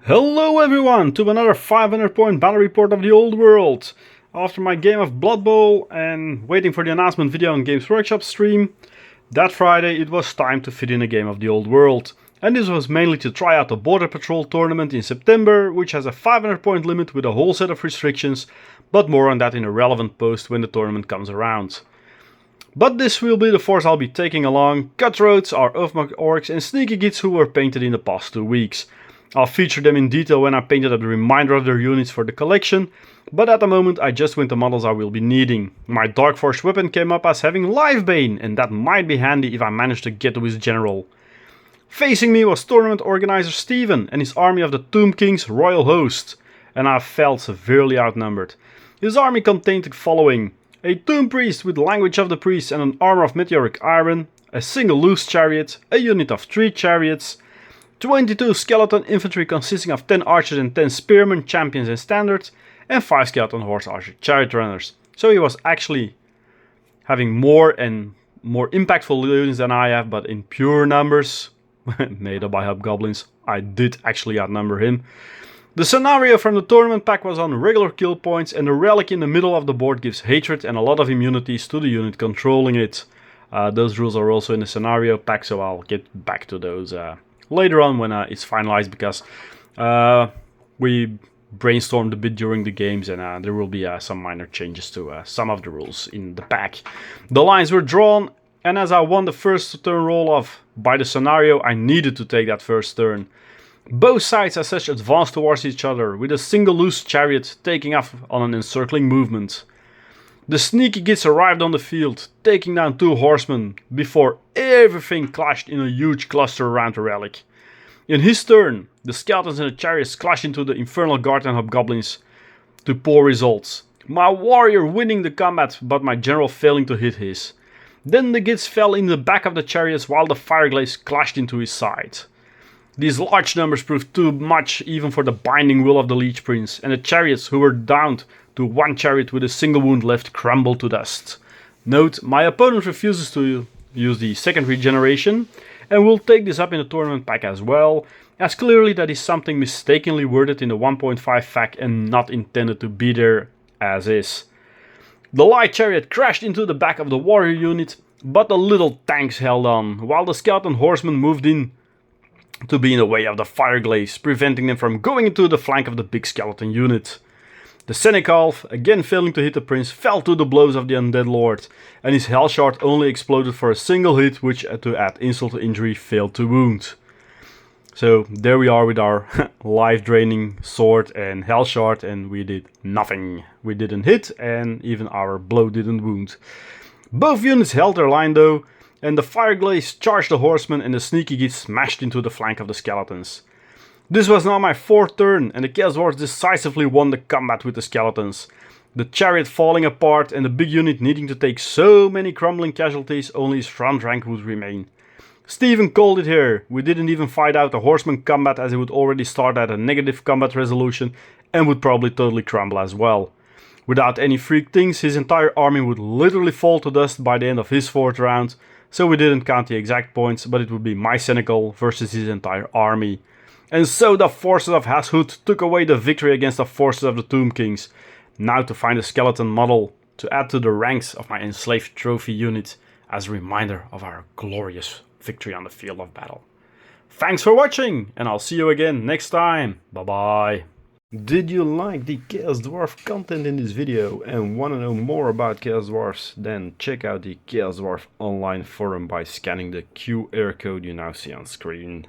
Hello everyone to another 500 point battle report of the old world. After my game of Blood Bowl and waiting for the announcement video on Games Workshop stream, that Friday it was time to fit in a game of the old world. And this was mainly to try out the Border Patrol tournament in September, which has a 500 point limit with a whole set of restrictions, but more on that in a relevant post when the tournament comes around. But this will be the force I'll be taking along: Cutthroats, our Oathmark Orcs and Sneaky Gits who were painted in the past 2 weeks. I'll feature them in detail when I painted up the remainder of their units for the collection, but at the moment I just went the models I will be needing. My Dark Force weapon came up as having Livebane, and that might be handy if I manage to get to his general. Facing me was tournament organizer Steven and his army of the Tomb King's royal host, and I felt severely outnumbered. His army contained the following: a Tomb Priest with Language of the Priest and an armor of meteoric iron, a single loose chariot, a unit of 3 chariots, 22 skeleton infantry consisting of 10 archers and 10 spearmen, champions and standards, and 5 skeleton horse archer chariot runners. So he was actually having more and more impactful units than I have, but in pure numbers, made up by hobgoblins, I did actually outnumber him. The scenario from the tournament pack was on regular kill points, and the relic in the middle of the board gives hatred and a lot of immunities to the unit controlling it. Those rules are also in the scenario pack, so I'll get back to those later on when it's finalized, because we brainstormed a bit during the games, and there will be some minor changes to some of the rules in the pack. The lines were drawn, and as I won the first turn roll off by the scenario, I needed to take that first turn. Both sides as such advanced towards each other, with a single loose chariot taking off on an encircling movement. The Sneaky Gits arrived on the field, taking down 2 horsemen, before everything clashed in a huge cluster around the relic. In his turn, the skeletons and the chariots clashed into the Infernal Guard and hobgoblins, to poor results. My warrior winning the combat, but my general failing to hit his. Then the Gits fell in the back of the chariots while the fireglaze clashed into his side. These large numbers proved too much even for the binding will of the Leech Prince, and the chariots, who were downed to 1 chariot with a single wound left, crumbled to dust. Note, my opponent refuses to use the second regeneration, and will take this up in the tournament pack as well, as clearly that is something mistakenly worded in the 1.5 FAQ and not intended to be there as is. The light chariot crashed into the back of the warrior unit, but the little tanks held on, while the skeleton horsemen moved in to be in the way of the fireglaze, preventing them from going into the flank of the big skeleton unit. The Senegalf, again failing to hit the prince, fell to the blows of the undead lord, and his hell shard only exploded for a single hit, which to add insult to injury failed to wound. So there we are with our life draining sword and hell shard, and we did nothing. We didn't hit, and even our blow didn't wound. Both units held their line though, and the fireglaze charged the horsemen, and the Sneaky Gits smashed into the flank of the skeletons. This was now my 4th turn, and the Chaos Dwarfs decisively won the combat with the skeletons. The chariot falling apart and the big unit needing to take so many crumbling casualties, only his front rank would remain. Steven called it here. We didn't even fight out the horseman combat, as it would already start at a negative combat resolution and would probably totally crumble as well. Without any freak things, his entire army would literally fall to dust by the end of his 4th round, so we didn't count the exact points, but it would be my Senegal versus his entire army. And so the forces of Hashut took away the victory against the forces of the Tomb Kings. Now to find a skeleton model to add to the ranks of my enslaved trophy unit as a reminder of our glorious victory on the field of battle. Thanks for watching, and I'll see you again next time. Bye bye. Did you like the Chaos Dwarf content in this video and want to know more about Chaos Dwarfs? Then check out the Chaos Dwarf online forum by scanning the QR code you now see on screen.